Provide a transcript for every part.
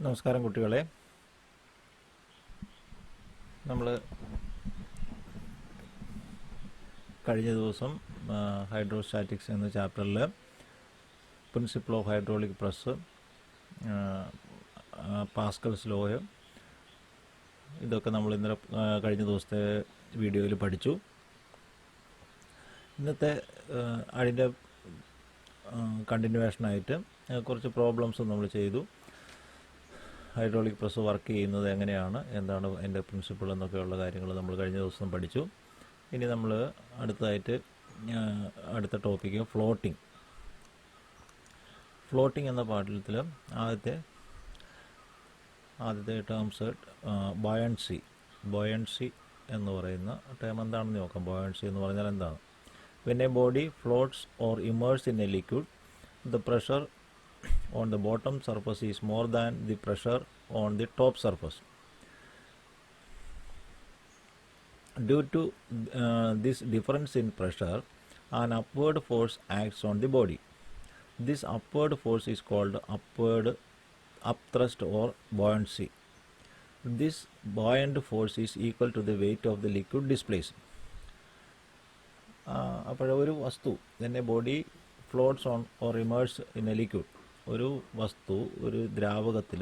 നമസ്കാരം കുട്ടികളെ. നമ്മൾ കഴിഞ്ഞ ദിവസം ഹൈഡ്രോസ്റ്റാറ്റിക്സ് എന്ന ചാപ്റ്ററിൽ principle of hydraulic press, Pascal's law, ഇതൊക്കെ നമ്മൾ ഇന്നലെ കഴിഞ്ഞ ദിവസത്തെ വീഡിയോയിൽ പഠിച്ചു. ഇന്നത്തെ അതിൻ്റെ കണ്ടിന്യൂവേഷനായിട്ട് കുറച്ച് പ്രോബ്ലംസ് നമ്മൾ ചെയ്തു. ഹൈഡ്രോളിക് പ്രസ് വർക്ക് ചെയ്യുന്നത് എങ്ങനെയാണ്, എന്താണ് അതിൻ്റെ പ്രിൻസിപ്പിൾ എന്നൊക്കെയുള്ള കാര്യങ്ങൾ നമ്മൾ കഴിഞ്ഞ ദിവസം പഠിച്ചു. ഇനി നമ്മൾ അടുത്ത ടോപ്പിക്ക് ഫ്ലോട്ടിംഗ് എന്ന പാഠത്തിൽ ആദ്യത്തെ ടേംസ് ബോയൻസി എന്ന് പറയുന്ന ടേം എന്താണെന്ന് നോക്കാം. ബോയൻസി എന്ന് പറഞ്ഞാൽ എന്താണ്? When A body floats or immerse in A liquid, the pressure on the bottom surface is more than the pressure on the top surface. Due to this difference in pressure, an upward force acts on the body. This upward force is called upthrust or buoyancy. This buoyant force is equal to the weight of the liquid displaced. ഒരു വസ്തു തന്നെ body floats on or immerse in A liquid, ഒരു വസ്തു ഒരു ദ്രാവകത്തിൽ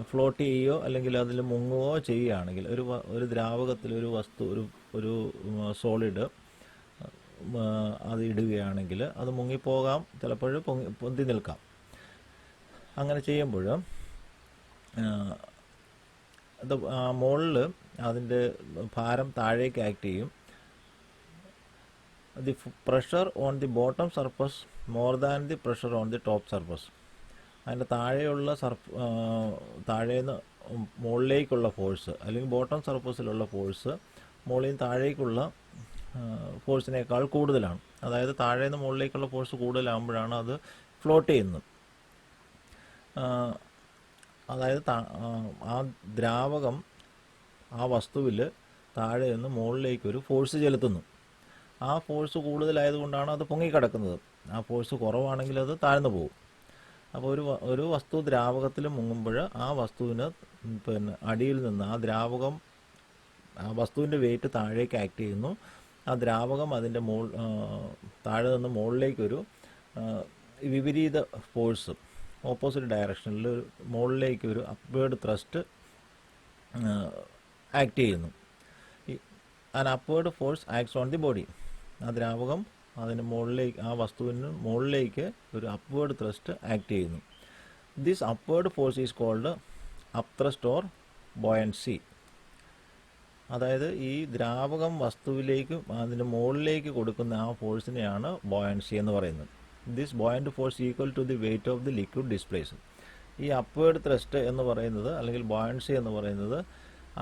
float ചെയ്യുകയോ അല്ലെങ്കിൽ അതിൽ മുങ്ങുകയോ ചെയ്യുകയാണെങ്കിൽ, ഒരു ദ്രാവകത്തിൽ ഒരു വസ്തു ഒരു സോളിഡ് അത് ഇടുകയാണെങ്കിൽ അത് മുങ്ങിപ്പോകാം, ചിലപ്പോൾ പൊന്തി നിൽക്കാം. അങ്ങനെ ചെയ്യുമ്പോൾ മുകളിൽ അതിൻ്റെ ഭാരം താഴേക്ക് ആക്ട് ചെയ്യും. The pressure on the bottom surface more than the pressure on the top surface. അതിൻ്റെ താഴേന്ന് മുകളിലേക്കുള്ള ഫോഴ്സ് അല്ലെങ്കിൽ ബോട്ടം സർഫസിലുള്ള ഫോഴ്സ് മുകളിൽ നിന്ന് താഴേക്കുള്ള ഫോഴ്സിനേക്കാൾ കൂടുതലാണ്. അതായത് താഴേന്ന് മുകളിലേക്കുള്ള ഫോഴ്സ് കൂടുതലാകുമ്പോഴാണ് അത് ഫ്ലോട്ട് ചെയ്യുന്നത്. അതായത് ആ ദ്രാവകം ആ വസ്തുവിൽ താഴെ നിന്ന് മുകളിലേക്കൊരു ഫോഴ്സ് ചെലുത്തുന്നു. ആ ഫോഴ്സ് കൂടുതലായതുകൊണ്ടാണ് അത് പൊങ്ങിക്കിടക്കുന്നത്. ആ ഫോഴ്സ് കുറവാണെങ്കിൽ അത് താഴ്ന്നു പോകും. അപ്പോൾ ഒരു വസ്തു ദ്രാവകത്തിൽ മുങ്ങുമ്പോൾ ആ വസ്തുവിന് അടിയിൽ നിന്ന് ആ വസ്തുവിൻ്റെ വെയിറ്റ് താഴേക്ക് ആക്ട് ചെയ്യുന്നു. ആ ദ്രാവകം അതിൻ്റെ താഴെ നിന്ന് മുകളിലേക്കൊരു വിപരീത ഫോഴ്സ് ഓപ്പോസിറ്റ് ഡയറക്ഷനിൽ മുകളിലേക്കൊരു അപ്വേർഡ് ത്രസ്റ്റ് ആക്ട് ചെയ്യുന്നു. An upward force acts on the body. ആ ദ്രാവകം അതിന് മുകളിലേക്ക്, ആ വസ്തുവിന് മുകളിലേക്ക് ഒരു അപ്വേർഡ് ത്രസ്റ്റ് ആക്ട് ചെയ്യുന്നു. This upward force is called upthrust or buoyancy. അതായത് ഈ ദ്രാവകം വസ്തുവിലേക്ക് അതിന് മുകളിലേക്ക് കൊടുക്കുന്ന ആ ഫോഴ്സിനെയാണ് ബോയൻസി എന്ന് പറയുന്നത്. This buoyant force equal to the weight of the liquid displace. ഈ അപ്വേർഡ് ത്രസ്റ്റ് എന്ന് പറയുന്നത് അല്ലെങ്കിൽ ബോയൻസി എന്ന് പറയുന്നത്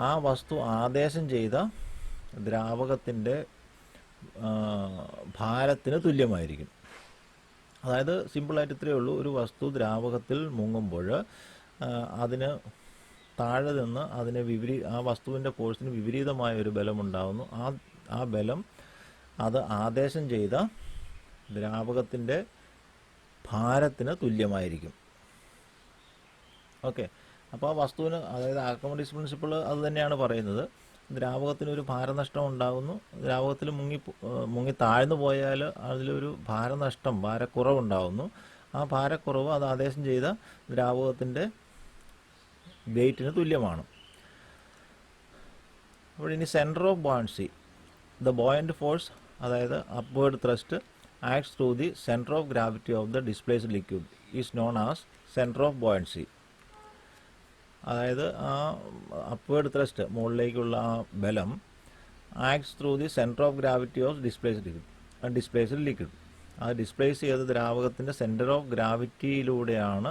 ആ വസ്തു ആദേശം ചെയ്ത ദ്രാവകത്തിൻ്റെ ഭാരത്തിന് തുല്യമായിരിക്കും. അതായത് സിമ്പിളായിട്ട് ഇത്രയേ ഉള്ളൂ. ഒരു വസ്തു ദ്രാവകത്തിൽ മുങ്ങുമ്പോൾ അതിന് താഴെ നിന്ന് ആ വസ്തുവിൻ്റെ ഫോഴ്സിന് വിപരീതമായ ഒരു ബലമുണ്ടാകുന്നു. ആ ബലം അത് ആദേശം ചെയ്ത ദ്രാവകത്തിൻ്റെ ഭാരത്തിന് തുല്യമായിരിക്കും. ഓക്കെ, അപ്പോൾ ആ വസ്തുവിന്, അതായത് ആർക്കിമിഡീസ് പ്രിൻസിപ്പിൾ അത് തന്നെയാണ് പറയുന്നത്. ദ്രാവകത്തിനൊരു ഭാരനഷ്ടം ഉണ്ടാകുന്നു. ദ്രാവകത്തിൽ മുങ്ങി താഴ്ന്നു പോയാൽ അതിലൊരു ഭാരക്കുറവുണ്ടാകുന്നു. ആ ഭാരക്കുറവ് അത് ആദേശം ചെയ്ത ദ്രാവകത്തിൻ്റെ വെയിറ്റിന് തുല്യമാണ്. അപ്പോൾ ഇനി centre of buoyancy, the buoyant force, അതായത് upward thrust acts through the centre of gravity of the displaced liquid is known as centre of buoyancy. അതായത് ആ അപ്വേർഡ് ത്രസ്റ്റ്, മുകളിലേക്കുള്ള ആ ബലം, acts through the centre of gravity of displaced liquid. അത് displace ചെയ്ത ദ്രാവകത്തിൻ്റെ centre of ഗ്രാവിറ്റിയിലൂടെയാണ്.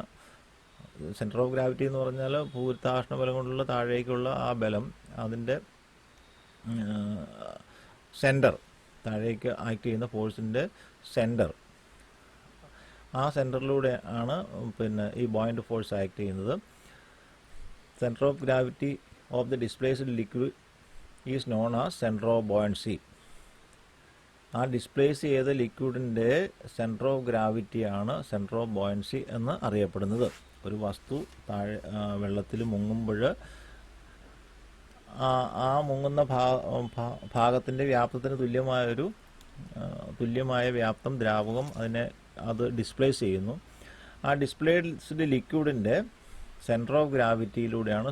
Centre of gravity എന്ന് പറഞ്ഞാൽ ഭൂരിതാകർഷണ ബലം കൊണ്ടുള്ള താഴേക്കുള്ള ആ ബലം, അതിൻ്റെ സെൻറ്റർ, താഴേക്ക് ആക്ട് ചെയ്യുന്ന ഫോഴ്സിൻ്റെ സെൻറ്റർ, ആ സെൻറ്ററിലൂടെ ആണ് ഈ ബോയൻറ്റ് ഫോഴ്സ് ആക്ട് ചെയ്യുന്നത്. Center of gravity of the displaced liquid is known as center of buoyancy. ആ ഡിസ്പ്ലേസ് ചെയ്ത ലിക്വിഡിൻ്റെ സെൻറ്റർ ഓഫ് ഗ്രാവിറ്റിയാണ് സെൻറ്റർ ഓഫ് ബോയൻസി എന്ന് അറിയപ്പെടുന്നത്. ഒരു വസ്തു താഴെ വെള്ളത്തിൽ മുങ്ങുമ്പോൾ ആ മുങ്ങുന്ന ഭാഗത്തിൻ്റെ വ്യാപ്തത്തിന് തുല്യമായ വ്യാപ്തം ദ്രാവകം അത് ഡിസ്പ്ലേസ് ചെയ്യുന്നു. ആ ഡിസ്പ്ലേസ്ഡ് ലിക്വിഡിൻ്റെ സെൻറ്റർ ഓഫ് ഗ്രാവിറ്റിയാണ്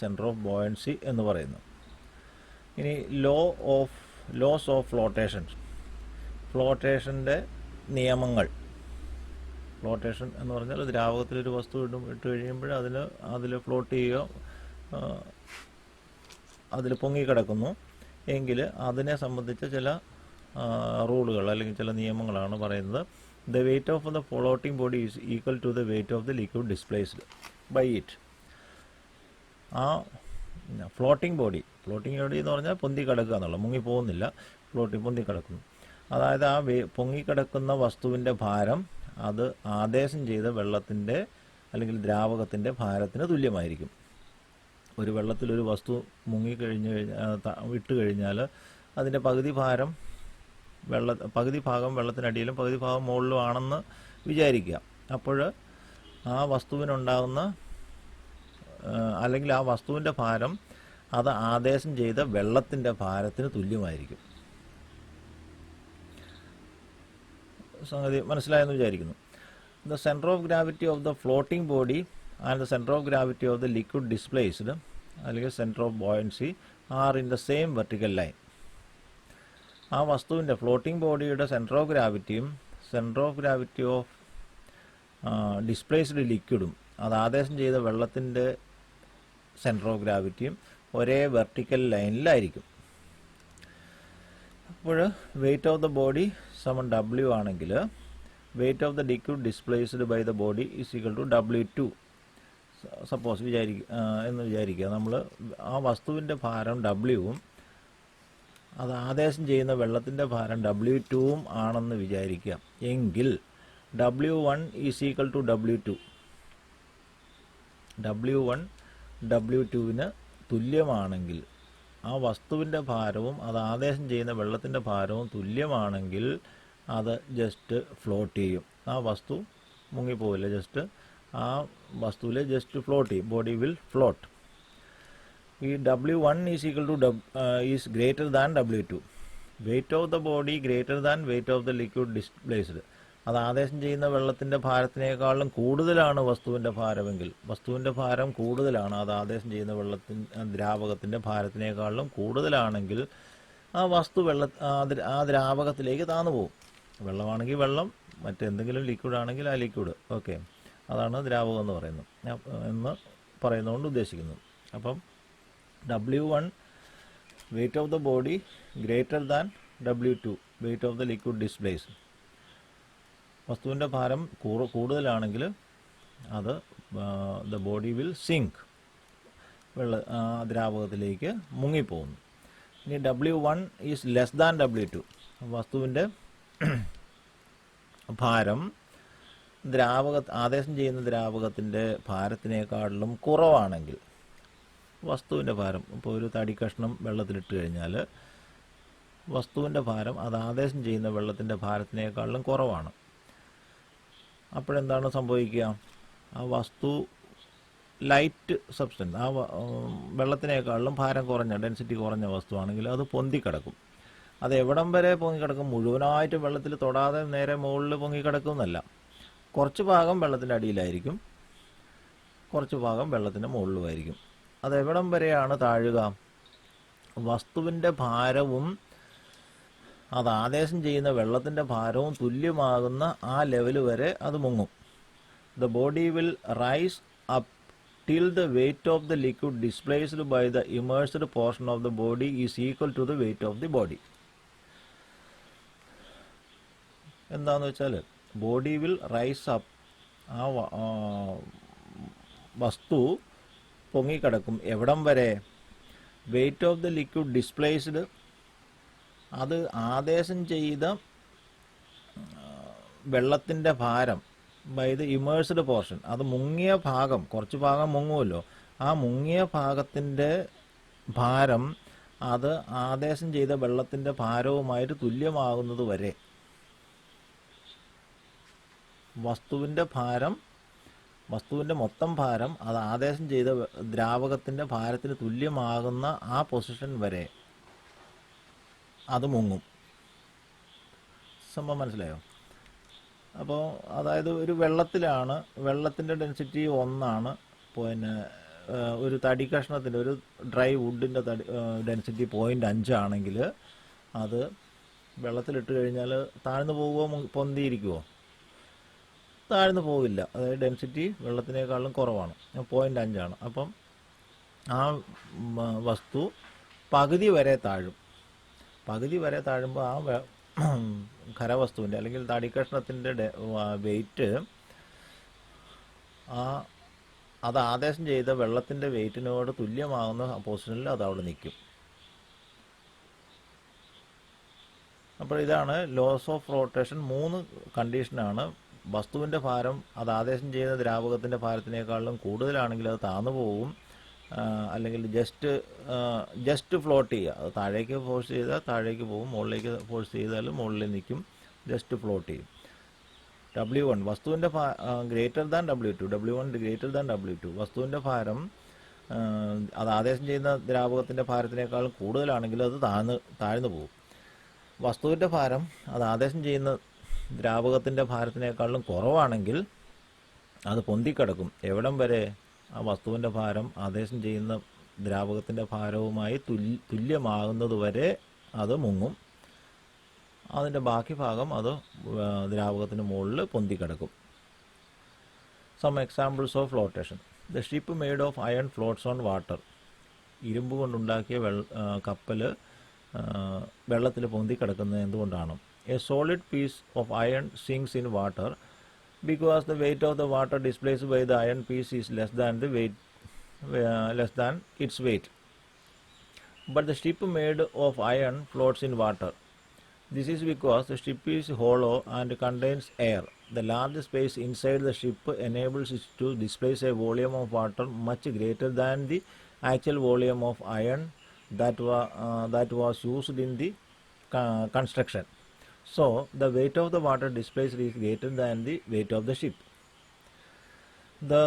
സെൻറ്റർ ഓഫ് ബോയൻസി എന്ന് പറയുന്നത്. ഇനി ലോസ് ഓഫ് ഫ്ലോട്ടേഷൻ്റെ നിയമങ്ങൾ. ഫ്ലോട്ടേഷൻ എന്ന് പറഞ്ഞാൽ ദ്രാവകത്തിലൊരു വസ്തു ഇട്ട് കഴിയുമ്പോൾ അതിൽ ഫ്ലോട്ട് ചെയ്യുകയോ അതിൽ പൊങ്ങിക്കിടക്കുന്നു എങ്കിൽ അതിനെ സംബന്ധിച്ച ചില റൂളുകൾ അല്ലെങ്കിൽ ചില നിയമങ്ങളാണ് പറയുന്നത്. The weight of the floating body is equal to the weight of the liquid displaced by it. ആ ഫ്ലോട്ടിംഗ് ബോഡി എന്ന് പറഞ്ഞാൽ പൊന്തിക്കിടക്കുക എന്നുള്ള, മുങ്ങിപ്പോകുന്നില്ല, പൊന്തിക്കിടക്കുന്നു. അതായത് ആ പൊങ്ങിക്കിടക്കുന്ന വസ്തുവിൻ്റെ ഭാരം അത് ആദേശം ചെയ്ത വെള്ളത്തിൻ്റെ അല്ലെങ്കിൽ ദ്രാവകത്തിൻ്റെ ഭാരത്തിന് തുല്യമായിരിക്കും. ഒരു വെള്ളത്തിലൊരു വസ്തു ഇട്ട് കഴിഞ്ഞാൽ അതിൻ്റെ പകുതി ഭാഗം വെള്ളത്തിനടിയിലും പകുതി ഭാഗം മുകളിലും ആണെന്ന് വിചാരിക്കുക. അപ്പോൾ ആ വസ്തുവിനുണ്ടാകുന്ന അല്ലെങ്കിൽ ആ വസ്തുവിൻ്റെ ഭാരം അത് ആദേശം ചെയ്ത വെള്ളത്തിൻ്റെ ഭാരത്തിന് തുല്യമായിരിക്കും. സംഗതി മനസ്സിലായെന്ന് വിചാരിക്കുന്നു. The centre of gravity of the floating body and the centre of gravity of the liquid displaced അല്ലെങ്കിൽ centre of buoyancy are in the same vertical line. ആ വസ്തുവിൻ്റെ ഫ്ലോട്ടിംഗ് ബോഡിയുടെ സെൻറ്റർ ഓഫ് ഗ്രാവിറ്റിയും centre of gravity of displaced ലിക്വിഡും അത് ആദേശം ചെയ്ത വെള്ളത്തിൻ്റെ സെൻറ്റർ ഓഫ് ഗ്രാവിറ്റിയും ഒരേ വെർട്ടിക്കൽ ലൈനിലായിരിക്കും. അപ്പോൾ വെയിറ്റ് ഓഫ് ദ ബോഡി സമം W ആണെങ്കിൽ weight of the liquid displaced by the body is equal to W2 suppose വിചാരിക്കുക. നമ്മൾ ആ വസ്തുവിൻ്റെ ഭാരം W-വും അത് ആദേശം ചെയ്യുന്ന വെള്ളത്തിൻ്റെ ഭാരം W2-വും ആണെന്ന് വിചാരിക്കുക. എങ്കിൽ W1 is equal to W2. W1 W2-വിന് തുല്യമാണെങ്കിൽ, ആ വസ്തുവിൻ്റെ ഭാരവും അത് ആദേശം ചെയ്യുന്ന വെള്ളത്തിൻ്റെ ഭാരവും തുല്യമാണെങ്കിൽ അത് ജസ്റ്റ് ഫ്ലോട്ട് ചെയ്യും. ആ വസ്തു മുങ്ങിപ്പോവില്ല, ജസ്റ്റ് ആ വസ്തുവിൽ ജസ്റ്റ് ഫ്ലോട്ട് ചെയ്യും. Body will float. ഈ W1 is equal two is greater than W2. Wait of the body greater than wait of the liquid displaced. അത് ആദേശം ചെയ്യുന്ന വെള്ളത്തിൻ്റെ ഭാരത്തിനേക്കാളും കൂടുതലാണ് വസ്തുവിൻ്റെ ഭാരമെങ്കിൽ, വസ്തുവിൻ്റെ ഭാരം കൂടുതലാണ്, അത് ആദേശം ചെയ്യുന്ന ദ്രാവകത്തിൻ്റെ ഭാരത്തിനേക്കാളും കൂടുതലാണെങ്കിൽ ആ വസ്തു ആ ദ്രാവകത്തിലേക്ക് താന്നു പോകും. വെള്ളമാണെങ്കിൽ വെള്ളം, മറ്റെന്തെങ്കിലും ലിക്വിഡ് ആണെങ്കിൽ ആ ലിക്വിഡ്. ഓക്കെ, അതാണ് ദ്രാവകം എന്ന് പറയുന്നതുകൊണ്ട് ഉദ്ദേശിക്കുന്നത്. അപ്പം W1 wait of the body greater than W2 wait of the liquid displaced. വസ്തുവിൻ്റെ ഭാരം കൂടുതലാണെങ്കിൽ അത് ദ ബോഡി വിൽ സിങ്ക്, ദ്രാവകത്തിലേക്ക് മുങ്ങിപ്പോകുന്നു. ഇനി W1 is less than W2. വസ്തുവിൻ്റെ ഭാരം ആദേശം ചെയ്യുന്ന ദ്രാവകത്തിൻ്റെ ഭാരത്തിനേക്കാളിലും കുറവാണെങ്കിൽ, വസ്തുവിൻ്റെ ഭാരം ഇപ്പോൾ ഒരു തടി കഷ്ണം വെള്ളത്തിലിട്ട് കഴിഞ്ഞാൽ വസ്തുവിൻ്റെ ഭാരം അത് ആദേശം ചെയ്യുന്ന വെള്ളത്തിൻ്റെ ഭാരത്തിനേക്കാളിലും കുറവാണ്. അപ്പോഴെന്താണ് സംഭവിക്കുക? ആ വസ്തു ലൈറ്റ് സബ്സ്റ്റൻസ്, ആ വെള്ളത്തിനേക്കാളിലും ഭാരം കുറഞ്ഞ, ഡെൻസിറ്റി കുറഞ്ഞ വസ്തുവാണെങ്കിൽ അത് പൊന്തിക്കിടക്കും. അത് എവിടം വരെ പൊങ്ങിക്കിടക്കും? മുഴുവനായിട്ടും വെള്ളത്തിൽ തൊടാതെ നേരെ മുകളിൽ പൊങ്ങിക്കിടക്കുമെന്നല്ല. കുറച്ച് ഭാഗം വെള്ളത്തിൻ്റെ അടിയിലായിരിക്കും, കുറച്ച് ഭാഗം വെള്ളത്തിൻ്റെ മുകളിലുമായിരിക്കും. അത് എവിടം വരെയാണ് താഴുക? വസ്തുവിൻ്റെ ഭാരവും അത് ആദേശം ചെയ്യുന്ന വെള്ളത്തിൻ്റെ ഭാരവും തുല്യമാകുന്ന ആ ലെവൽ വരെ അത് മുങ്ങും. The body will rise up till the weight of the liquid displaced by the immersed portion of the body is equal to the weight of the body. എന്താണെന്ന് വെച്ചാൽ ബോഡി വിൽ റൈസ് അപ്പ്, ആ വസ്തു പൊങ്ങിക്കിടക്കും. എവിടം വരെ? Wait of the liquid displaced, അത് ആദേശം ചെയ്ത വെള്ളത്തിൻ്റെ ഭാരം ബൈ ദ ഇമേഴ്സ്ഡ് പോർഷൻ, അത് മുങ്ങിയ ഭാഗം, കുറച്ച് ഭാഗം മുങ്ങുമല്ലോ, ആ മുങ്ങിയ ഭാഗത്തിൻ്റെ ഭാരം അത് ആദേശം ചെയ്ത വെള്ളത്തിൻ്റെ ഭാരവുമായിട്ട് തുല്യമാകുന്നത് വരെ. വസ്തുവിൻ്റെ ഭാരം, വസ്തുവിൻ്റെ മൊത്തം ഭാരം അത് ആദേശം ചെയ്ത ദ്രാവകത്തിൻ്റെ ഭാരത്തിന് തുല്യമാകുന്ന ആ പൊസിഷൻ വരെ അത് മുങ്ങും. സംഭവം മനസ്സിലായോ? അപ്പോൾ അതായത് ഒരു വെള്ളത്തിലാണ്, വെള്ളത്തിൻ്റെ ഡെൻസിറ്റി 1 പിന്നെ ഒരു തടി കഷ്ണത്തിൻ്റെ, ഒരു ഡ്രൈ വുഡിൻ്റെ ഡെൻസിറ്റി 0.5 ആണെങ്കിൽ അത് വെള്ളത്തിലിട്ട് കഴിഞ്ഞാൽ താഴ്ന്നു പോകുമോ, പൊന്തിയിരിക്കുമോ? താഴ്ന്നു പോവില്ല. അതായത് ഡെൻസിറ്റി വെള്ളത്തിനേക്കാളും കുറവാണ്, 0.5 ആണ്. അപ്പം ആ വസ്തു പകുതി വരെ താഴും. പകുതി വരെ താഴുമ്പോൾ ആ ഖരവസ്തുവിൻ്റെ അല്ലെങ്കിൽ തടിക്കഷ്ണത്തിൻ്റെ വെയിറ്റ് അത് ആദേശം ചെയ്ത വെള്ളത്തിൻ്റെ വെയിറ്റിനോട് തുല്യമാകുന്ന പൊസിഷനിൽ അത് അവിടെ നിൽക്കും. അപ്പോൾ ഇതാണ് ലോസ് ഓഫ് റൊട്ടേഷൻ. 3 കണ്ടീഷനാണ്. വസ്തുവിൻ്റെ ഭാരം അത് ആദേശം ചെയ്ത ദ്രാവകത്തിൻ്റെ ഭാരത്തിനേക്കാളും കൂടുതലാണെങ്കിൽ അത് താന്നു പോകും, അല്ലെങ്കിൽ ജസ്റ്റ് ഫ്ലോട്ട് ചെയ്യുക. അത് താഴേക്ക് ഫോഴ്സ് ചെയ്താൽ താഴേക്ക് പോകും, മുകളിലേക്ക് ഫോഴ്സ് ചെയ്താൽ മുകളിൽ നിൽക്കും, ജസ്റ്റ് ഫ്ലോട്ട് ചെയ്യും. W1 വസ്തുവിൻ്റെ greater than W2, W1 greater than W2. വസ്തുവിൻ്റെ ഭാരം അത് ആദേശം ചെയ്യുന്ന ദ്രാവകത്തിൻ്റെ ഭാരത്തിനേക്കാളും കൂടുതലാണെങ്കിൽ അത് താഴ്ന്നു പോകും. വസ്തുവിൻ്റെ ഭാരം അത് ആദേശം ചെയ്യുന്ന ദ്രാവകത്തിൻ്റെ ഭാരത്തിനേക്കാളും കുറവാണെങ്കിൽ അത് പൊന്തിക്കിടക്കും. എവിടം വരെ? ആ വസ്തുവിൻ്റെ ഭാരം ആദേശം ചെയ്യുന്ന ദ്രാവകത്തിൻ്റെ ഭാരവുമായി തുല്യമാകുന്നത് വരെ അത് മുങ്ങും. അതിൻ്റെ ബാക്കി ഭാഗം അത് ദ്രാവകത്തിന് മുകളിൽ പൊന്തിക്കിടക്കും. Some examples of flotation. The ship made of iron floats on water. ഇരുമ്പ് കൊണ്ടുണ്ടാക്കിയ കപ്പൽ വെള്ളത്തിൽ പൊന്തിക്കിടക്കുന്നത് എന്തുകൊണ്ടാണ്? A solid piece of iron sinks in water because the weight of the water displaced by the iron piece is less than its weight. But the ship made of iron floats in water. This is because the ship is hollow and contains air. The large space inside the ship enables it to displace a volume of water much greater than the actual volume of iron that was used in the construction. So, the weight of the water displaced is greater than the weight of the ship. The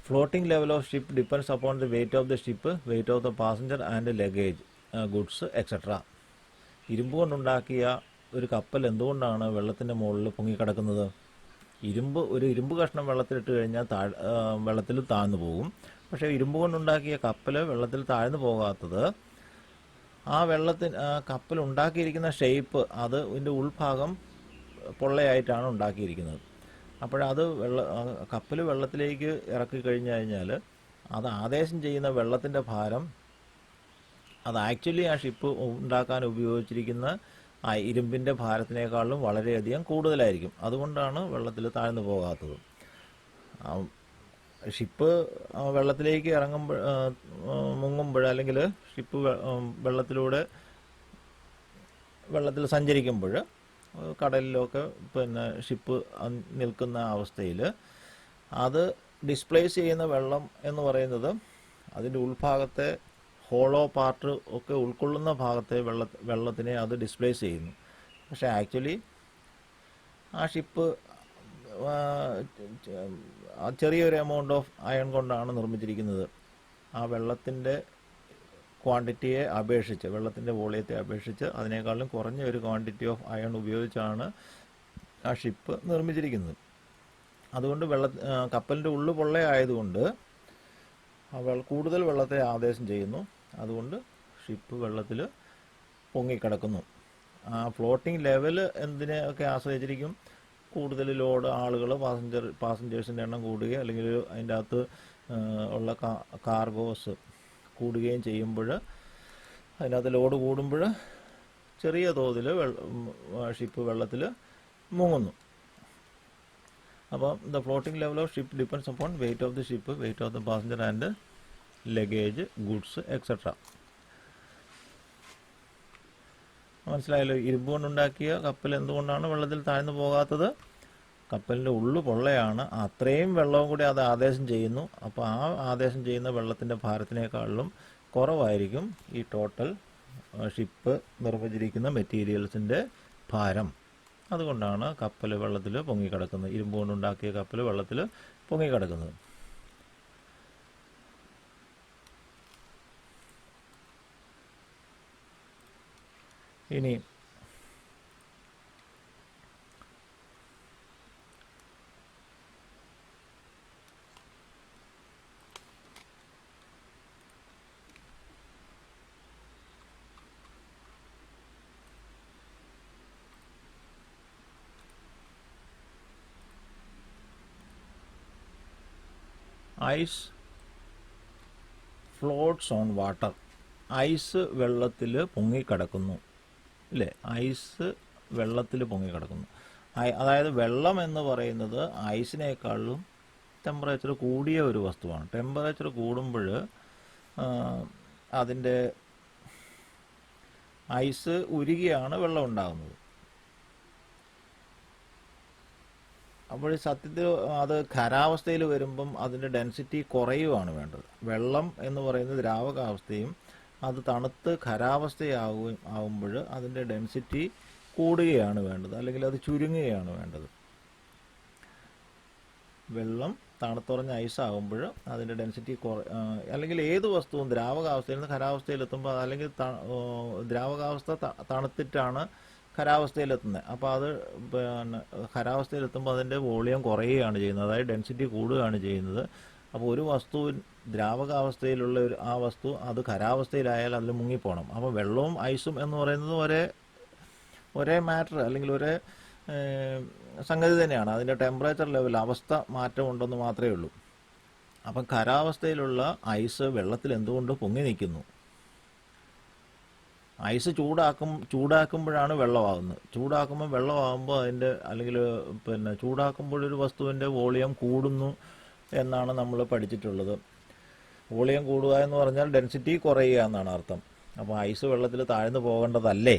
floating level of ship depends upon the weight of the ship, weight of the passenger and luggage, goods, etc. ഇരുമ്പ് കൊണ്ടുണ്ടാക്കിയ ഒരു കപ്പൽ എന്തുകൊണ്ടാണ് വെള്ളത്തിൻ്റെ മുകളിൽ പൊങ്ങിക്കിടക്കുന്നത്? ഒരു ഇരുമ്പ് കഷ്ണം വെള്ളത്തിലിട്ട് കഴിഞ്ഞാൽ വെള്ളത്തിൽ താഴ്ന്നു പോകും. പക്ഷേ ഇരുമ്പ് കൊണ്ടുണ്ടാക്കിയ കപ്പൽ വെള്ളത്തിൽ താഴ്ന്നു പോകാത്തത് കപ്പൽ ഉണ്ടാക്കിയിരിക്കുന്ന ഷേപ്പ്, അത് ഇതിൻ്റെ ഉൾഭാഗം പൊള്ളയായിട്ടാണ് ഉണ്ടാക്കിയിരിക്കുന്നത്. അപ്പോഴത് കപ്പൽ വെള്ളത്തിലേക്ക് ഇറക്കി കഴിഞ്ഞാൽ അത് ആദേശം ചെയ്യുന്ന വെള്ളത്തിൻ്റെ ഭാരം അത് ആക്ച്വലി ആ ഷിപ്പ് ഉണ്ടാക്കാൻ ഉപയോഗിച്ചിരിക്കുന്ന ആ ഇരുമ്പിൻ്റെ ഭാരത്തിനേക്കാളും വളരെയധികം കൂടുതലായിരിക്കും. അതുകൊണ്ടാണ് വെള്ളത്തിൽ താഴ്ന്നു പോകാത്തത്. ഷിപ്പ് വെള്ളത്തിലേക്ക് മുങ്ങുമ്പോൾ അല്ലെങ്കിൽ ഷിപ്പ് വെള്ളത്തിൽ സഞ്ചരിക്കുമ്പോൾ കടലിലൊക്കെ പിന്നെ ഷിപ്പ് നിൽക്കുന്ന അവസ്ഥയിൽ അത് ഡിസ്പ്ലേസ് ചെയ്യുന്ന വെള്ളം എന്ന് പറയുന്നത് അതിൻ്റെ ഉൾഭാഗത്തെ ഹോളോ പാർട്ട് ഒക്കെ ഉൾക്കൊള്ളുന്ന ഭാഗത്തെ വെള്ളത്തിനെ അത് ഡിസ്പ്ലേസ് ചെയ്യുന്നു. പക്ഷേ ആക്ച്വലി ആ ഷിപ്പ് ചെറിയൊരു എമൗണ്ട് ഓഫ് അയൺ കൊണ്ടാണ് നിർമ്മിച്ചിരിക്കുന്നത്. ആ വെള്ളത്തിൻ്റെ ക്വാണ്ടിറ്റിയെ അപേക്ഷിച്ച്, വെള്ളത്തിൻ്റെ വോളിയത്തെ അപേക്ഷിച്ച് അതിനേക്കാളും കുറഞ്ഞ ഒരു ക്വാണ്ടിറ്റി ഓഫ് അയൺ ഉപയോഗിച്ചാണ് ആ ഷിപ്പ് നിർമ്മിച്ചിരിക്കുന്നത്. അതുകൊണ്ട് കപ്പലിൻ്റെ ഉള്ളു പൊള്ളയായതുകൊണ്ട് കൂടുതൽ വെള്ളത്തെ ആദേശം ചെയ്യുന്നു. അതുകൊണ്ട് ഷിപ്പ് വെള്ളത്തിൽ പൊങ്ങിക്കിടക്കുന്നു. ആ ഫ്ലോട്ടിംഗ് ലെവൽ എന്തിനെയൊക്കെ ആശ്രയിച്ചിരിക്കും? കൂടുതൽ ലോഡ് ആളുകൾ, പാസഞ്ചേഴ്സിൻ്റെ എണ്ണം കൂടുകയും അല്ലെങ്കിൽ അതിൻ്റെ അകത്ത് ഉള്ള കാർഗോസ് കൂടുകയും ചെയ്യുമ്പോൾ, അതിനകത്ത് ലോഡ് കൂടുമ്പോൾ ചെറിയ തോതിൽ ഷിപ്പ് വെള്ളത്തിൽ മുങ്ങുന്നു. അപ്പോൾ the floating level of ship depends upon wait of the ship, wait of the passenger and luggage, goods, etcetera. മനസ്സിലായല്ലോ? ഇരുമ്പ് കൊണ്ടുണ്ടാക്കിയ കപ്പൽ എന്തുകൊണ്ടാണ് വെള്ളത്തിൽ താഴ്ന്നു പോകാത്തത്? കപ്പലിൻ്റെ ഉള്ളു പൊള്ളയാണ്. അത്രയും വെള്ളവും കൂടി അത് ആദേശം ചെയ്യുന്നു. അപ്പോൾ ആ ആദേശം ചെയ്യുന്ന വെള്ളത്തിൻ്റെ ഭാരത്തിനേക്കാളും കുറവായിരിക്കും ഈ ടോട്ടൽ ഷിപ്പ് നിർമ്മിച്ചിരിക്കുന്ന മെറ്റീരിയൽസിൻ്റെ ഭാരം. അതുകൊണ്ടാണ് കപ്പൽ വെള്ളത്തിൽ പൊങ്ങിക്കിടക്കുന്നത്, ഇരുമ്പ് കൊണ്ടുണ്ടാക്കിയ കപ്പൽ വെള്ളത്തിൽ പൊങ്ങിക്കിടക്കുന്നത്. ഇനി ice floats on water. Ice വെള്ളത്തിൽ പൊങ്ങിക്കിടക്കുന്നു, ഇല്ലേ? ഐസ് വെള്ളത്തിൽ പൊങ്ങിക്കിടക്കുന്നു. അതായത് വെള്ളം എന്ന് പറയുന്നത് ഐസിനേക്കാളും ടെമ്പറേച്ചർ കൂടിയ ഒരു വസ്തുവാണ്. ടെമ്പറേച്ചർ കൂടുമ്പോൾ അതിൻ്റെ ഐസ് ഉരുകിയാണ് വെള്ളം ഉണ്ടാകുന്നത്. അപ്പോൾ സത്യത്തിൽ അത് ഖരാവസ്ഥയിൽ വരുമ്പം അതിൻ്റെ ഡെൻസിറ്റി കുറയുകയാണ് വേണ്ടത്. വെള്ളം എന്ന് പറയുന്നത് ദ്രാവകാവസ്ഥയും അത് തണുത്ത് ഖരാവസ്ഥയാകുമ്പോൾ അതിൻ്റെ ഡെൻസിറ്റി കൂടുകയാണ് വേണ്ടത്, അല്ലെങ്കിൽ അത് ചുരുങ്ങുകയാണ് വേണ്ടത്. വെള്ളം തണുത്തുറഞ്ഞ ഐസാകുമ്പോൾ അതിൻ്റെ ഡെൻസിറ്റി അല്ലെങ്കിൽ ഏത് വസ്തുവും ദ്രാവകാവസ്ഥയിൽ നിന്ന് ഖരാവസ്ഥയിലെത്തുമ്പോൾ, അല്ലെങ്കിൽ ദ്രാവകാവസ്ഥ തണുത്തിട്ടാണ് ഖരാവസ്ഥയിലെത്തുന്നത്. അപ്പോൾ അത് പിന്നെ ഖരാവസ്ഥയിലെത്തുമ്പോൾ അതിൻ്റെ വോളിയം കുറയുകയാണ് ചെയ്യുന്നത്, അതായത് ഡെൻസിറ്റി കൂടുകയാണ് ചെയ്യുന്നത്. അപ്പോൾ ഒരു വസ്തു ദ്രാവകാവസ്ഥയിലുള്ള ആ വസ്തു അത് ഖരാവസ്ഥയിലായാൽ അതിൽ മുങ്ങിപ്പോണം. അപ്പോൾ വെള്ളവും ഐസും എന്ന് പറയുന്നത് ഒരേ മാറ്റർ, അല്ലെങ്കിൽ ഒരേ സംഗതി തന്നെയാണ്. അതിൻ്റെ ടെമ്പറേച്ചർ ലെവൽ, അവസ്ഥ മാറ്റമുണ്ടെന്ന് മാത്രമേ ഉള്ളൂ. അപ്പം ഖരാവസ്ഥയിലുള്ള ഐസ് വെള്ളത്തിൽ എന്തുകൊണ്ട് പൊങ്ങി നിൽക്കുന്നു? ഐസ് ചൂടാക്കുമ്പോഴാണ് വെള്ളമാകുന്നത്. ചൂടാക്കുമ്പോൾ വെള്ളമാകുമ്പോൾ അതിൻ്റെ, അല്ലെങ്കിൽ പിന്നെ ചൂടാക്കുമ്പോഴൊരു വസ്തുവിൻ്റെ വോളിയം കൂടുന്നു എന്നാണ് നമ്മൾ പഠിച്ചിട്ടുള്ളത്. വോളിയം കൂടുക എന്ന് പറഞ്ഞാൽ ഡെൻസിറ്റി കുറയുക എന്നാണ് അർത്ഥം. അപ്പോൾ ഐസ് വെള്ളത്തിൽ താഴ്ന്നു പോകേണ്ടതല്ലേ,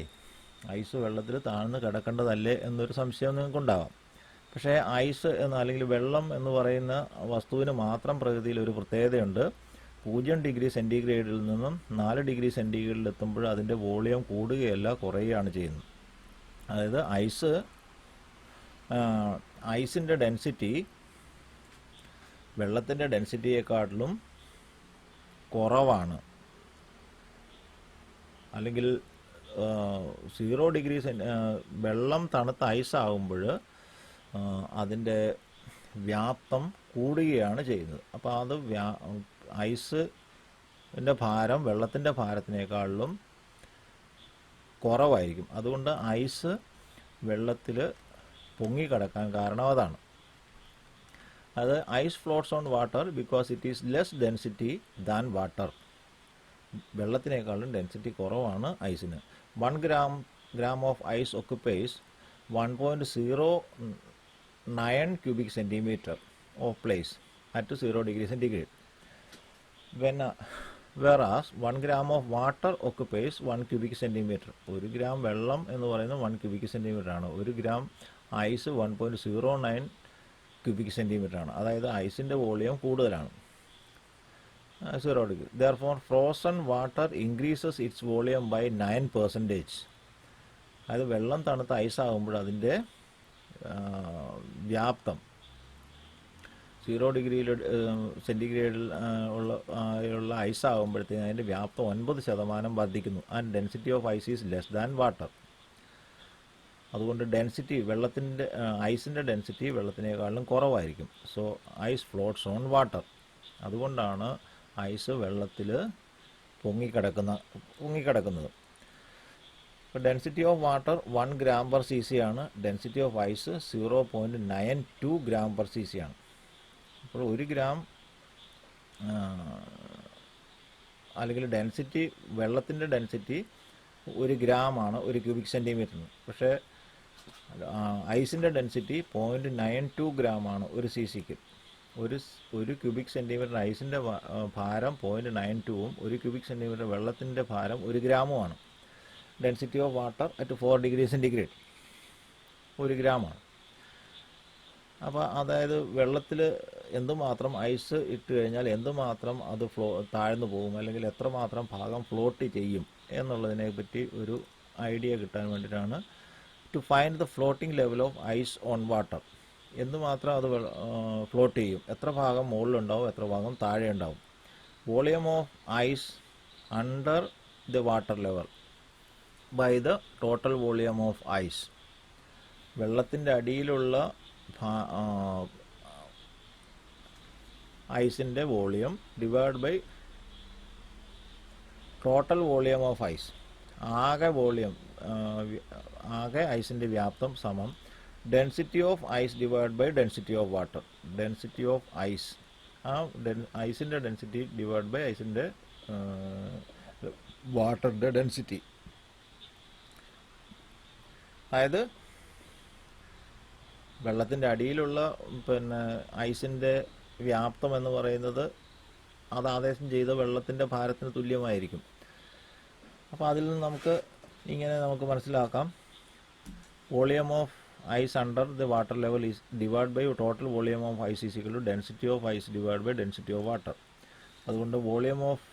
ഐസ് വെള്ളത്തിൽ താഴ്ന്നു കിടക്കേണ്ടതല്ലേ എന്നൊരു സംശയം നിങ്ങൾക്കുണ്ടാകാം. പക്ഷേ ഐസ് അല്ലെങ്കിൽ വെള്ളം എന്ന് പറയുന്ന വസ്തുവിന് മാത്രം പ്രകൃതിയിൽ ഒരു പ്രത്യേകതയുണ്ട്. 0 ഡിഗ്രി സെൻറ്റിഗ്രേഡിൽ നിന്നും 4 ഡിഗ്രി സെൻറ്റിഗ്രേഡിൽ എത്തുമ്പോൾ അതിൻ്റെ വോളിയം കൂടുകയല്ല, കുറയുകയാണ് ചെയ്യുന്നത്. അതായത് ഐസിൻ്റെ ഡെൻസിറ്റി വെള്ളത്തിൻ്റെ ഡെൻസിറ്റിയെക്കാട്ടിലും കുറവാണ്. അല്ലെങ്കിൽ 0 ഡിഗ്രി വെള്ളം തണുത്ത ഐസാകുമ്പോൾ അതിൻ്റെ വ്യാപ്തം കൂടുകയാണ് ചെയ്യുന്നത്. അപ്പോൾ അത് ഐസിൻ്റെ ഭാരം വെള്ളത്തിൻ്റെ ഭാരത്തിനേക്കാളിലും കുറവായിരിക്കും. അതുകൊണ്ട് ഐസ് വെള്ളത്തിൽ പൊങ്ങിക്കിടക്കാൻ കാരണം അതാണ്. അത് ice floats on water because it is less density than water. വെള്ളത്തിനേക്കാളും ഡെൻസിറ്റി കുറവാണ് ഐസിന്. 1 gram of ice occupies 1.09 cubic centimeter of place at 0 degree centigrade. Whereas 1 gram of water occupies 1 cubic centimeter. 1 gram വെള്ളം എന്ന് പറയുന്നത് 1 cubic centimeter ആണ്. 1 gram ice 1.09 cubic centimeter ആണ്. അതായത് ഐസിൻ്റെ volume കൂടുതലാണ്, 0 degree. Therefore frozen water increases its volume by 9%. അതായത് വെള്ളം തണുത്ത ഐസാകുമ്പോൾ അതിൻ്റെ വ്യാപ്തം 0 ഡിഗ്രി സെൻറ്റിഗ്രേഡിൽ ഉള്ള ഐസാകുമ്പോഴത്തേക്കും അതിൻ്റെ വ്യാപ്തം 9% വർദ്ധിക്കുന്നു. And density of ice is less than water. അതുകൊണ്ട് ഡെൻസിറ്റി ഐസിൻ്റെ ഡെൻസിറ്റി വെള്ളത്തിനേക്കാളും കുറവായിരിക്കും. So ice floats on water. അതുകൊണ്ടാണ് ഐസ് വെള്ളത്തിൽ പൊങ്ങിക്കിടക്കുന്നത്. ഇപ്പോൾ density of water 1 gram per cc ആണ്. Density of ice 0.92 gram per cc ആണ്. അപ്പോൾ 1 gram അല്ലെങ്കിൽ ഡെൻസിറ്റി, വെള്ളത്തിൻ്റെ ഡെൻസിറ്റി 1 gram ആണ് 1 cubic centimeter. പക്ഷേ ഐസിൻ്റെ ഡെൻസിറ്റി 0.92 gram ആണ് 1 cc-ക്ക്. ഒരു ക്യൂബിക് സെൻറ്റിമീറ്റർ ഐസിൻ്റെ ഭാരം 0.92ഉം 1 cubic centimeter വെള്ളത്തിൻ്റെ ഭാരം 1 ഗ്രാമുമാണ്. Density of water at 4 degree centigrade 1 ഗ്രാമാണ്. അപ്പോൾ അതായത് വെള്ളത്തിൽ എന്തുമാത്രം ഐസ് ഇട്ട് കഴിഞ്ഞാൽ എന്തുമാത്രം അത് താഴ്ന്നു പോകും, അല്ലെങ്കിൽ എത്രമാത്രം ഭാഗം ഫ്ലോട്ട് ചെയ്യും എന്നുള്ളതിനെ പറ്റി ഒരു ഐഡിയ കിട്ടാൻ വേണ്ടിയിട്ടാണ് to find the floating level of ice on water. എന്തുമാത്രം അത് ഫ്ലോട്ട് ചെയ്യും, എത്ര ഭാഗം മുകളിലുണ്ടാവും, എത്ര ഭാഗം താഴെ ഉണ്ടാവും. Volume of ice under the water level by the total volume of ice. വെള്ളത്തിൻ്റെ അടിയിലുള്ള ഐസിൻ്റെ volume divide by total volume of ice. ആകെ വോളിയം, ആകെ ഐസിൻ്റെ വ്യാപ്തം സമം density of ice divide by density of water. Density of ice, ആ ഐസിൻ്റെ ഡെൻസിറ്റി ഡിവൈഡ് ബൈ ഐസിൻ്റെ വാട്ടറിൻ്റെ ഡെൻസിറ്റി. അതായത് വെള്ളത്തിൻ്റെ അടിയിലുള്ള ഐസിൻ്റെ വ്യാപ്തം എന്ന് പറയുന്നത് അത് ആദേശം ചെയ്ത വെള്ളത്തിൻ്റെ ഭാരത്തിന് തുല്യമായിരിക്കും. അപ്പോൾ അതിൽ നിന്ന് നമുക്ക് മനസ്സിലാക്കാം, volume of ice under the water level is divide by total volume of ice is equal to density of ice divide by density of water. അതുകൊണ്ട് volume of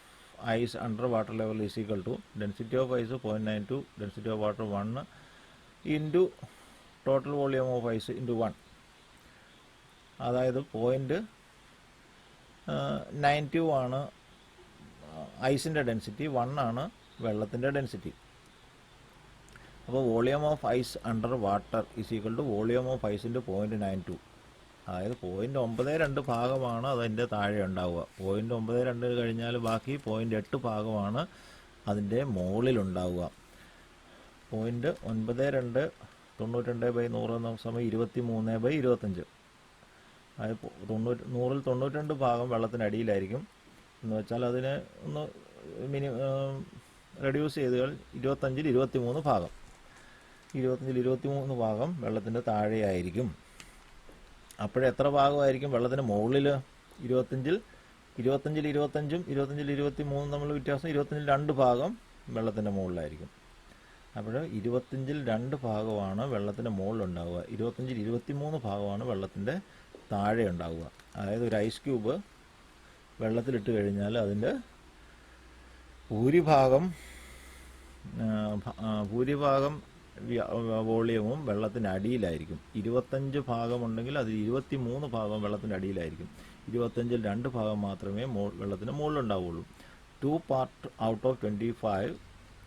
ice under water level is equal to density of ice 0.92, density of water 1 into total volume of ice into 1. അതായത് 0.92 ആണ് ഐസിൻ്റെ density, 1 ആണ് വെള്ളത്തിൻ്റെ density. അപ്പോൾ volume of ice under water is equal to volume of ഐസിൻ്റെ 0.92. അതായത് 0.92 ഭാഗമാണ് അതിൻ്റെ താഴെ ഉണ്ടാവുക. 0.92 കഴിഞ്ഞാൽ ബാക്കി 0.8 ഭാഗമാണ് അതിൻ്റെ മുകളിലുണ്ടാവുക. 0.92 92/100 സമയം 23/25. അതായത് 100ൽ 92 ഭാഗം വെള്ളത്തിനടിയിലായിരിക്കും എന്ന് വെച്ചാൽ അതിന് ഒന്ന് റെഡ്യൂസ് ചെയ്താൽ 25ൽ 23 ഭാഗം, 25ൽ 23 ഭാഗം വെള്ളത്തിൻ്റെ താഴെയായിരിക്കും. അപ്പോഴെത്ര ഭാഗമായിരിക്കും വെള്ളത്തിന് മുകളിൽ? 25ൽ 25ും 23 തമ്മിൽ വ്യത്യാസം 25ൽ 2 ഭാഗം വെള്ളത്തിൻ്റെ മുകളിലായിരിക്കും. അപ്പോൾ 25ൽ 2 ഭാഗമാണ് വെള്ളത്തിൻ്റെ മുകളിലുണ്ടാവുക, 25ൽ 23 ഭാഗമാണ് വെള്ളത്തിൻ്റെ താഴെ ഉണ്ടാവുക. അതായത് ഒരു ഐസ് ക്യൂബ് വെള്ളത്തിലിട്ട് കഴിഞ്ഞാൽ അതിൻ്റെ ഭൂരിഭാഗം വോളിയവും വെള്ളത്തിനടിയിലായിരിക്കും. 25 ഭാഗമുണ്ടെങ്കിൽ അതിൽ 23 ഭാഗം വെള്ളത്തിൻ്റെ അടിയിലായിരിക്കും. 25ൽ 2 ഭാഗം മാത്രമേ വെള്ളത്തിന് മുകളിലുണ്ടാവുള്ളൂ. 2 parts out of 25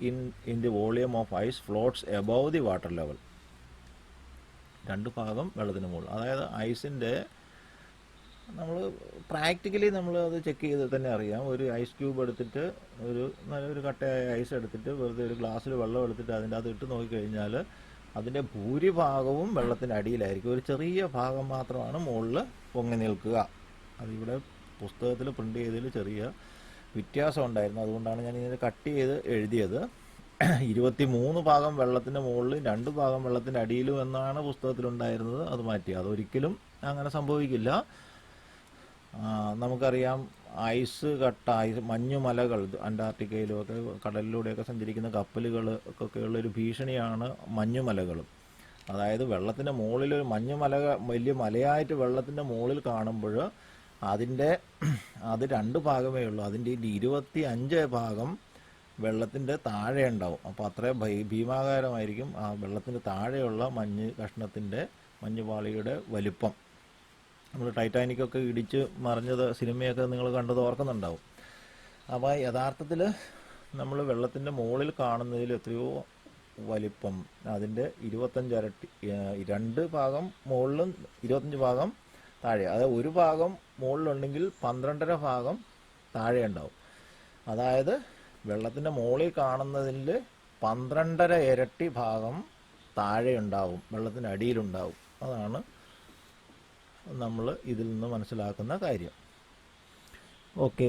in the volume of ice floats above the water level. 2 ഭാഗം വെള്ളത്തിന് മുകളിൽ. അതായത് ഐസിൻ്റെ നമ്മൾ പ്രാക്ടിക്കലി അത് ചെക്ക് ചെയ്ത് തന്നെ അറിയാം. ഒരു ഐസ് ക്യൂബ് എടുത്തിട്ട് നല്ലൊരു കട്ടയായ ഐസ് എടുത്തിട്ട് വെറുതെ ഒരു ഗ്ലാസ്സിൽ വെള്ളം എടുത്തിട്ട് അതിൻ്റെ അത് ഇട്ട് നോക്കിക്കഴിഞ്ഞാൽ അതിൻ്റെ ഭൂരിഭാഗവും വെള്ളത്തിൻ്റെ അടിയിലായിരിക്കും. ഒരു ചെറിയ ഭാഗം മാത്രമാണ് മുകളിൽ പൊങ്ങി നിൽക്കുക. അതിവിടെ പുസ്തകത്തിൽ പ്രിൻ്റ് ചെയ്തതിൽ ചെറിയ വ്യത്യാസം ഉണ്ടായിരുന്നു, അതുകൊണ്ടാണ് ഞാൻ ഇതിനെ കട്ട് ചെയ്ത് എഴുതിയത്. 23 ഭാഗം വെള്ളത്തിൻ്റെ മുകളിൽ 2 ഭാഗം വെള്ളത്തിൻ്റെ അടിയിലും എന്നാണ് പുസ്തകത്തിലുണ്ടായിരുന്നത്. അത് മാറ്റി. അതൊരിക്കലും അങ്ങനെ സംഭവിക്കില്ല. നമുക്കറിയാം ഐസ് കട്ട, മഞ്ഞുമലകൾ, അന്റാർട്ടിക്കയിലുമൊക്കെ കടലിലൂടെയൊക്കെ സഞ്ചരിക്കുന്ന കപ്പലുകൾക്കൊക്കെ ഉള്ളൊരു ഭീഷണിയാണ് മഞ്ഞുമലകൾ. അതായത് വെള്ളത്തിൻ്റെ മുകളിൽ ഒരു മഞ്ഞുമല വലിയ മലയായിട്ട് വെള്ളത്തിൻ്റെ മുകളിൽ കാണുമ്പോൾ അത് 2 ഭാഗമേ ഉള്ളൂ. അതിൻ്റെ 25 ഭാഗം വെള്ളത്തിൻ്റെ താഴെ ഉണ്ടാവും. അപ്പോൾ അത്രയും ഭീമാകാരമായിരിക്കും ആ വെള്ളത്തിൻ്റെ താഴെയുള്ള മഞ്ഞുപാളിയുടെ വലിപ്പം. നമ്മൾ ടൈറ്റാനിക്കൊക്കെ ഇടിച്ച് മറിഞ്ഞത് സിനിമയൊക്കെ നിങ്ങൾ കണ്ടത് ഓർക്കുന്നുണ്ടാവും. അപ്പോൾ യഥാർത്ഥത്തിൽ നമ്മൾ വെള്ളത്തിൻ്റെ മുകളിൽ കാണുന്നതിൽ എത്രയോ വലിപ്പം അതിൻ്റെ 25 ഇരട്ടി. 2 ഭാഗം മുകളിലും 25 ഭാഗം താഴെ. അതായത് ഒരു ഭാഗം മുകളിലുണ്ടെങ്കിൽ 12.5 ഭാഗം താഴെ ഉണ്ടാവും. അതായത് വെള്ളത്തിൻ്റെ മുകളിൽ കാണുന്നതിൽ 12.5 ഇരട്ടി ഭാഗം താഴെ ഉണ്ടാവും, വെള്ളത്തിൻ്റെ അടിയിലുണ്ടാവും. അതാണ് നമ്മൾ ഇതിൽ നിന്ന് മനസ്സിലാക്കുന്ന കാര്യം. ഓക്കെ.